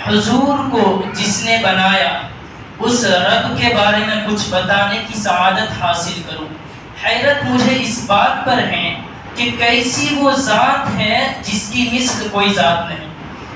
حضور کو جس نے بنایا اس رب کے بارے میں کچھ بتانے کی سعادت حاصل کروں۔ حیرت مجھے اس بات پر ہے کہ کیسی وہ ذات ہے جس کی مثل کوئی ذات نہیں۔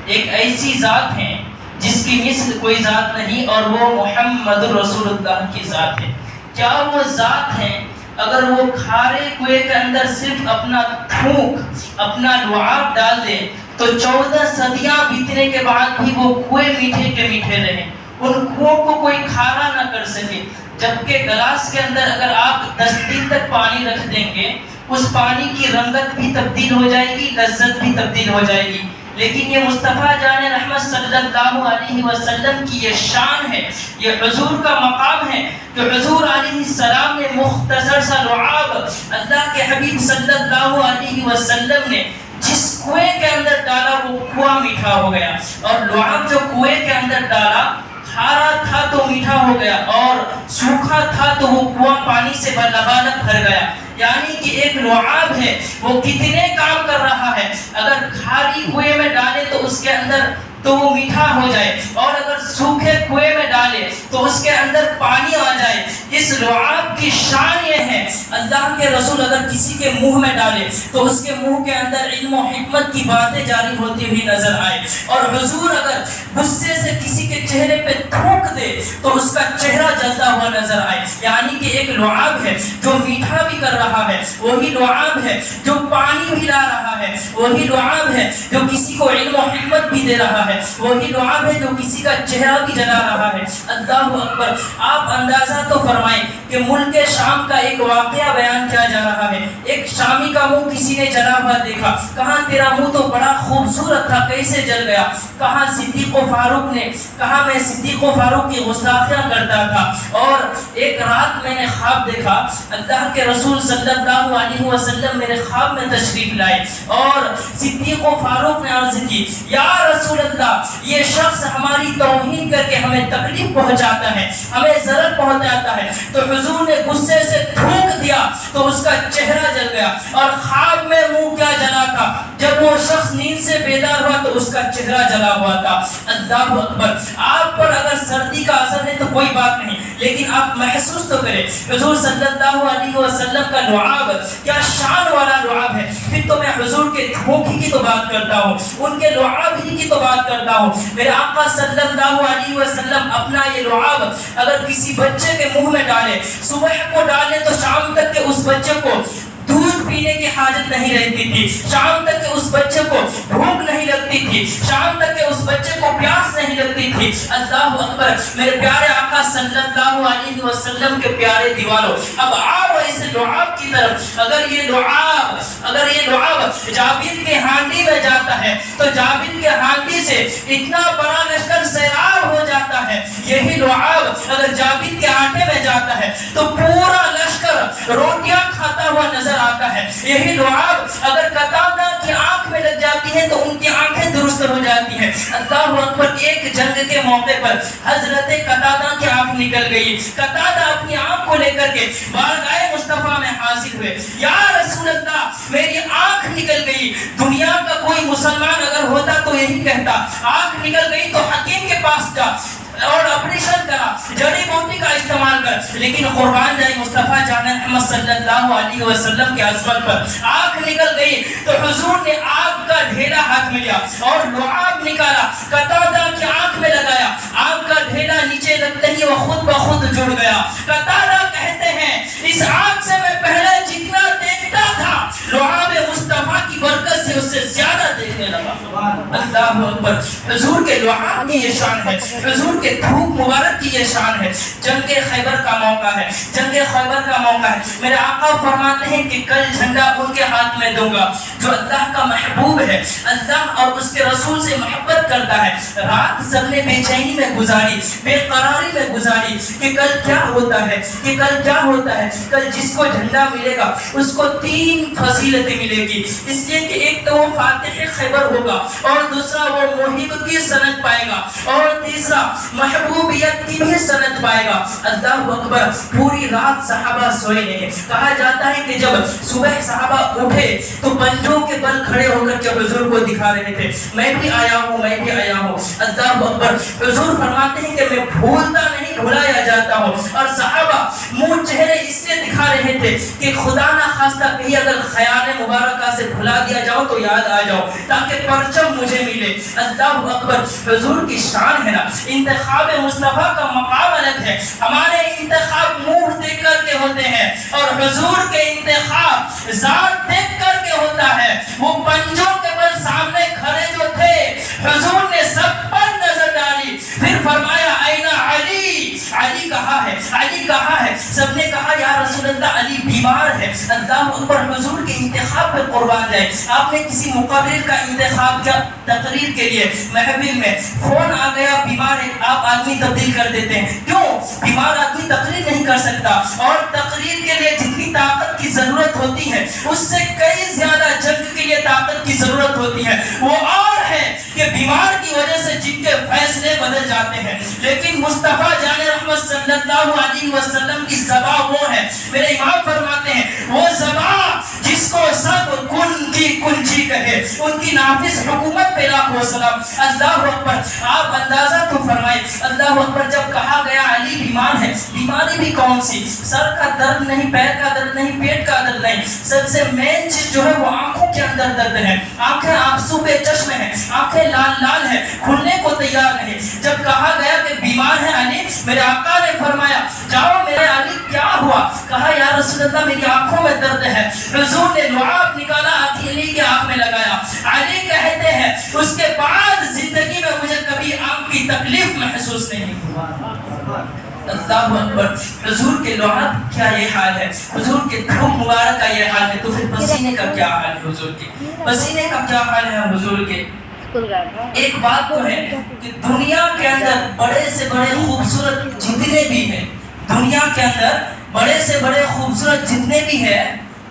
ایک ایسی ذات ہے جس کی مثل کوئی ذات نہیں، اور وہ محمد رسول اللہ کی ذات ہے۔ کیا وہ ذات ہے اگر وہ کھارے کنویں کے اندر صرف اپنا تھوک، اپنا لعاب ڈال دے تو 14 صدیاں بیتنے کے بعد بھی وہ کنویں میٹھے کے میٹھے رہیں، ان کنووں کو کوئی کھارا نہ کر سکے؟ جبکہ گلاس کے اندر اگر آپ 10 دن تک پانی رکھ دیں گے، اس پانی کی رنگت بھی تبدیل ہو جائے گی، لذت بھی تبدیل ہو جائے گی۔ لیکن یہ مصطفیٰ جان رحمت صلی اللہ علیہ وسلم کی یہ شان ہے، یہ حضور کا مقام ہے کہ حضور علیہ السلام نے مختصر سا لعاب اللہ کے حبیب صلی اللہ علیہ وسلم نے جس کنویں کے اندر ڈالا وہ کنواں میٹھا ہو گیا، اور لعاب جو کنویں کے اندر ڈالا کھارا تھا تو میٹھا ہو گیا، اور سوکھا تھا تو وہ کنواں پانی سے لبالب بھر گیا۔ یعنی کہ ایک لعاب ہے، وہ کتنے کام کر رہا ہے۔ اگر کھاری کنویں میں ڈالے تو اس کے اندر تو وہ میٹھا ہو جائے، اور اگر سوکھے کنویں میں ڈالے تو اس کے اندر پانی آ جائے۔ اس لعاب کی شان یہ ہے، اللہ کے رسول اگر کسی کے منہ میں ڈالے تو اس کے منہ کے اندر علم و حکمت کی باتیں جاری ہوتی ہوئی نظر آئے، اور حضور اگر غصے سے کسی کے چہرے پہ تھوک دے تو اس کا چہرہ جلتا ہوا نظر آئے۔ یعنی کہ ایک لعاب ہے جو میٹھا بھی کر رہا ہے، وہی لعاب ہے جو پانی بھی لا رہا ہے، وہی لعاب ہے جو کسی کو علم و حکمت بھی دے رہا ہے، وہی لعاب ہے جو کسی کا چہرہ بھی جلا رہا ہے۔ اللہ اکبر! آپ اندازہ تو فرمائیں کہ ملک شام کا ایک واقعہ بیان کیا جا رہا ہے۔ ایک شامی کا منہ کسی نے جلا ہوا دیکھا، کہا تیرا منہ تو بڑا خوبصورت تھا، کیسے جل گیا؟ کہا صدیق و فاروق نے کہا میں صدیق و فاروق کی گستاخیاں کرتا تھا، اور ایک رات میں نے خواب دیکھا، اللہ کے رسول صلی اللہ علیہ وسلم میرے خواب میں تشریف لائے، اور صدیق و فاروق نے عرض کی یا رسول اللہ یہ شخص ہماری توہین کر کے ہمیں تکلیف پہنچاتا ہے، ہمیں ضرر پہنچاتا ہے۔ تو حضور نے غصے سے تھوک دیا تو اس کا چہرہ جل گیا، اور خواب میں منہ کیا جلا تھا؟ جب وہ شخص نیند سے بیدار ہوا تو اس کا چہرہ جلا ہوا تھا۔ اللہ اکبر! آپ پر اگر سردی کا اثر ہے تو کوئی بات نہیں، لیکن آپ محسوس تو کریں حضور صلی اللہ علیہ وسلم کا لعاب کیا شان والا لعاب ہے۔ پھر تو میں حضور کے تھوک ہی کی تو بات کرتا ہوں، ان کے لعاب ہی کی تو بات کرتا ہوں۔ میرے آقا صلی اللہ علیہ وسلم اپنا یہ لعاب اگر کسی بچے کے منہ میں ڈالے، صبح کو ڈالے تو شام تک کے اس بچے کو دودھ پینے کی حاجت نہیں رہتی تھی، شام تک کہ اس بچے کو بھوک نہیں لگتی تھی، شام تک کہ اس بچے کو پیاس نہیں لگتی تھی۔ اللہ اکبر! میرے پیارے آقا صلی اللہ علیہ وسلم کے پیارے دیوانوں، اب آؤ اس لعاب کی طرف۔ اگر یہ لعاب جابر کے ہانڈی میں جاتا ہے تو جابر کے ہانڈی سے اتنا بڑا لشکر سیراب ہو جاتا ہے۔ یہی لعاب اگر جابر کے آٹے میں جاتا ہے تو پورا لشکر روٹیاں کھاتا ہوا نظر آتا ہے۔ یہی لعاب اگر قتادہ کی آنکھ میں لگ جاتی ہے تو ان کی آنکھیں درست ہو جاتی ہیں۔ اللہ اکبر! ایک جنگ کے موقع پر حضرت قتادہ کی آنکھ نکل گئی، قتادہ اپنی آنکھ کو لے کر کے بارگاہ مصطفیٰ میں حاضر ہوئے، یا رسول اللہ میری آنکھ نکل گئی۔ دنیا کا کوئی مسلمان اگر ہوتا تو یہی کہتا، آنکھ نکل گئی تو حکیم کے پاس جا اور آپریشن کرا، جڑی بوٹی کا استعمال کر، لیکن قربان جائے مصطفیٰ جان محمد صلی اللہ علیہ وسلم کے عظمت پر۔ آنکھ نکل گئی تو حضور نے آگ کا ڈھیلا ہاتھ میں لیا اور لعاب نکالا، قتادہ کی آنکھ میں لگایا، آگ کا ڈھیلا نیچے لگتے ہی وہ خود بخود جڑ گیا۔ قتادہ کہتے ہیں اس آگ سے میں پہلے جتنا دیکھتا تھا لعاب مصطفیٰ کی برکت سے اس سے زیادہ دیکھنے لگا۔ اللہ اکبر! حضور کے لعاب کی یہ شان ہے، حضور کے تھوک مبارک کی یہ شان ہے۔ جنگ خیبر کا موقع ہے، جنگ خیبر کا موقع ہے۔ میرے آقا فرماتے ہیں کہ کل جھنڈا ان کے ہاتھ میں دوں گا جو اللہ کا محبوب ہے، اللہ اور اس کے رسول سے محبت کرتا ہے۔ رات سب نے بے چینی میں گزاری، بے قراری میں گزاری کہ کل کیا ہوتا ہے، کہ کل کیا ہوتا ہے۔ کل جس کو جھنڈا ملے گا اس کو 3 فضیلتیں ملے گی، اس لیے کہ ایک تو وہ فاتح خیبر ہوگا، اور دوسرا دوسرا وہ محب کی سند پائے گا، اور تیسرا محبوبیت کی بھی سند پائے گا۔ اللہ اکبر، پوری رات صحابہ سوئے نہیں۔ کہا جاتا ہے کہ جب صبح صحابہ اٹھے تو پنجوں کے بل کھڑے ہو کر کے حضور کو دکھا رہے تھے، میں بھی آیا ہوں، میں بھی آیا ہوں۔ اللہ اکبر، حضور فرماتے ہیں کہ میں بھولتا نہیں، بھلایا جاتا ہوں۔ اور صحابہ منہ چہرے اس لیے دکھا رہے تھے کہ خدا نہ خواستہ کہیں اگر خیال مبارکہ سے بھلا دیا جاؤ تو یاد آ جاؤ، تاکہ پرچم مجھے ملے۔ اللہ اکبر، حضور کی شان ہے نا۔ انتخاب مصطفیٰ کا مقام الگ ہے۔ ہمارے انتخاب منہ دیکھ کر کے ہوتے ہیں، اور حضور کے انتخاب ذات دیکھ کر کے ہوتا ہے۔ وہ پنجوں کے بل سامنے کھڑے جو تھے، حضور نے سب پر نظر ڈالی، پھر فرمایا اینا علی، علی کہاں ہے، علی کہاں ہے؟ سب نے کہا یا رسول اللہ علی بیمار ہے۔ اللہ اکبر، حضور کے انتخاب پہ قربان جائے۔ آپ نے کسی مقرر کا انتخاب کیا؟ تقریر کے لیے محفل میں فون آ گیا، بیمار ہے، آپ آدمی تبدیل کر دیتے ہیں، کیوں؟ بیمار آدمی تقریر نہیں کر سکتا، اور تقریر کے لیے جتنی طاقت کی ضرورت ہوتی ہے اس سے کئی زیادہ جنگ کے لیے طاقت کی ضرورت ہوتی ہے۔ وہ اور ہے کہ بیمار کی وجہ سے جن کے فیصلے بدل جاتے ہیں، لیکن مصطفیٰ جان رحمت صلی اللہ علیہ وسلم کی زبان وہ ہے، میرے امام فرماتے ہیں وہ زبان جس کو سب کن کی کنجی کہے، ان کی نافذ حکومت پہ لاکھوں سلام۔ اللہ اکبر، آپ اندازہ تو فرمائے۔ اللہ اکبر، جب کہا گیا علی بیمار ہے، بیماری بھی کون سی؟ سر کا درد نہیں، پیر کا درد نہیں، پیٹ کا درد نہیں، سب سے مین چیز جو ہے وہ آنکھوں کے اندر درد ہے۔ آنکھیں آنسو بے چشم ہیں، آنکھیں لال لال ہیں، کھلنے کو تیار نہیں۔ جب کہا گیا کہ بیمار ہے علی، میرے آقا نے فرمایا جاؤ میرے علی کیا ہوا؟ کہا یا رسول اللہ میری آنکھوں میں درد ہے۔ حضور نے لعاب نکالا، علی کی آنکھ میں لگایا۔ علی کہتے ہیں اس کے بعد زندگی میں مجھے کبھی آنکھ کی تکلیف محسوس نہیں ہوا۔ اللہ اکبر، حضور کے لعاب کیا یہ حال ہے، حضور کے دھوپ مبارک کا یہ حال ہے، تو پھر پسینے کا کیا حال ہے حضور کے؟ پسینے کا کیا حال ہے حضور کے؟ ایک بات تو ہے کہ دنیا کے اندر بڑے سے بڑے خوبصورت جتنے بھی ہیں، دنیا کے اندر بڑے سے بڑے خوبصورت جتنے بھی ہیں،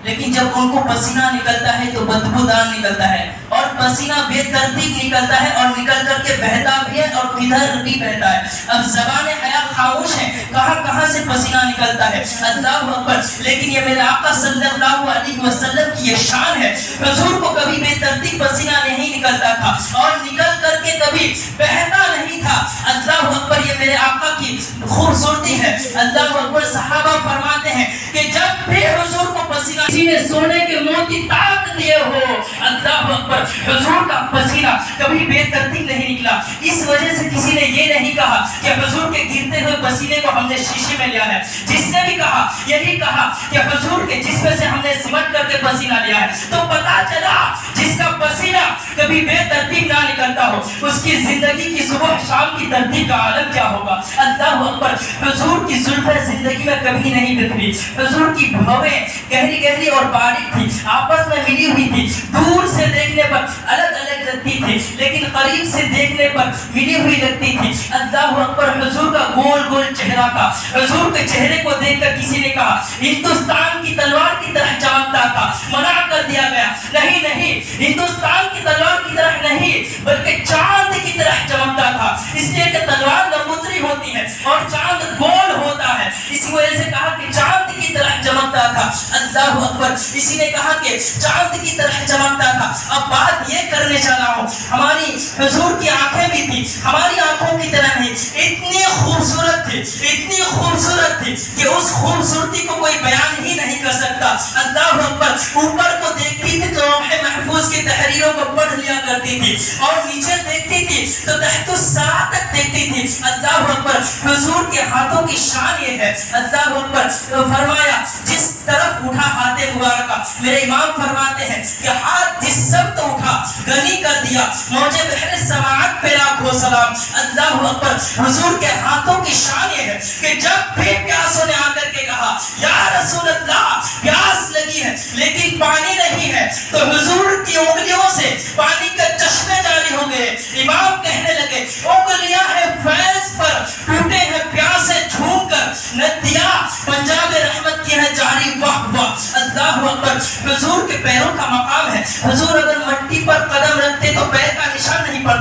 لیکن جب ان کو پسینہ نکلتا ہے تو بدبودار نکلتا ہے، اور پسینہ بے ترتیب نکلتا ہے، اور نکل کر کے بہتا بھی ہے اور کدھر بھی بہتا ہے۔ اب زبان حیات خاموش ہے، کہاں کہاں سے پسینہ نکلتا ہے۔ اللہ اکبر، لیکن یہ میرے آقا صلی اللہ علیہ وسلم کی یہ شان ہے، حضور کو کبھی بے ترتیب پسینہ نہیں نکلتا تھا، اور نکل کر کے کبھی بہتا نہیں تھا۔ اللہ اکبر، یہ میرے آقا کی خوبصورتی ہے۔ اللہ اکبر، صحابہ فرماتے ہیں کہ جب بھی حضور کو پسینہ کسی نے سونے کے موتی تاک دیے ہو، اللہ اکبر، حضور کا پسینہ کبھی بے ترتیب نہیں نکلا۔ اس وجہ سے کسی نے یہ نہیں کہا کہ حضور کے گرتے ہوئے پسینے کو ہم نے شیشے میں لیا ہے، جس نے بھی کہا یہی کہا کہ حضور کے جسم سے ہم نے سمٹ کر کے پسینہ لیا ہے۔ تو پتا چلا جس کا پسینہ کبھی بے ترتیب نہ نکلتا ہو، اس کی زندگی کی صبح شام کی ترتیب کا عالم کیا ہوگا۔ اللہ اکبر، حضور کی زلفیں زندگی میں کبھی نہیں بکھری، حضور کی بھویں گہری گہری اور باریک تھی، آپس میں ملی ہوئی تھی، دور سے دیکھنے پر الگ الگ لگتی تھی، لیکن قریب سے دیکھنے پر ملی ہوئی لگتی تھی۔ اللہ اکبر، حضور کا گول گول چہرہ تھا، حضور کے چہرے کو دیکھ کر کسی نے کہا ہندوستان کی تلوار کی طرح چمکتا تھا، منع کر دیا گیا، نہیں نہیں، ہندوستان کی تلوار کی طرح نہیں بلکہ چاند کی طرح چمکتا تھا، اس لیے کہ تلوار نمودری ہوتی ہے اور چاند گول ہوتا ہے، اسی وجہ سے کہا کہ چاند کی طرح چمکتا تھا۔ اللہ اکبر، کسی نے کہا کہ چاند کی طرح چمکتا تھا۔ اب بات یہ کرنے چلا ہوں، ہماری حضور کی آنکھیں بھی تھی، ہماری آنکھوں کی طرح نہیں، اتنی خوبصورت تھی، اتنی خوبصورت تھی کہ اس خوبصورتی کو کوئی بیان ہی نہیں کر سکتا۔ اللہ اکبر، اوپر کو دیکھتی تھی تو لوح محفوظ کی تحریروں کو پڑھ لیا کرتی تھی، اور نیچے دیکھتی تھی تو تحت الثرى تک دیکھتی تھی۔ اللہ اکبر، حضور کے ہاتھوں کی شان یہ ہے۔ اللہ اکبر، فرمایا جس طرف اٹھا ہاتھ مبارکہ، میرے امام فرماتے ہیں کہ ہاتھ جس سمت اٹھا غنی کر دیا، موجے بحر سماعت پہ لاکھوں سلام۔ اللہ اکبر، حضور کے ہاتھوں کی شان یہ ہے کہ جب بھی پیاسوں نے آ کر کے کہا یا رسول اللہ پیاس لگی ہے لیکن پانی نہیں ہے، تو حضور کی انگلیوں سے پانی کا چشمے جاری ہو گئے۔ امام کہنے لگے انگلیاں ہیں فیض پر، ٹوٹے ہیں پیاسے جھوم کر، ندیاں پنجاب رحمت کی ہے جاری، واہ واہ۔ اللہ اکبر، حضور کے پیروں کا مقام ہے، حضور اگر مٹی پر قدم رکھتے تو پیر کا نشان نہیں پڑتا۔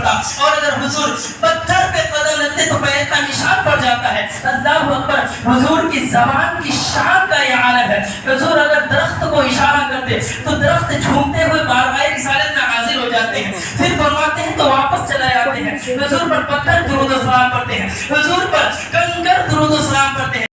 جاتا ہے. اللہ اکبر. حضور کی زبان کی شان کا یہ عالم ہے. حضور اگر درخت کو اشارہ کرتے تو درخت جھومتے ہوئے بارگاہ رسالت میں حاضر ہو جاتے ہیں, پھر فرماتے ہیں تو واپس چلے آتے ہیں. حضور پر پتھر درود و سلام پڑھتے ہیں, حضور پر کنکر درود و سلام پڑھتے ہیں.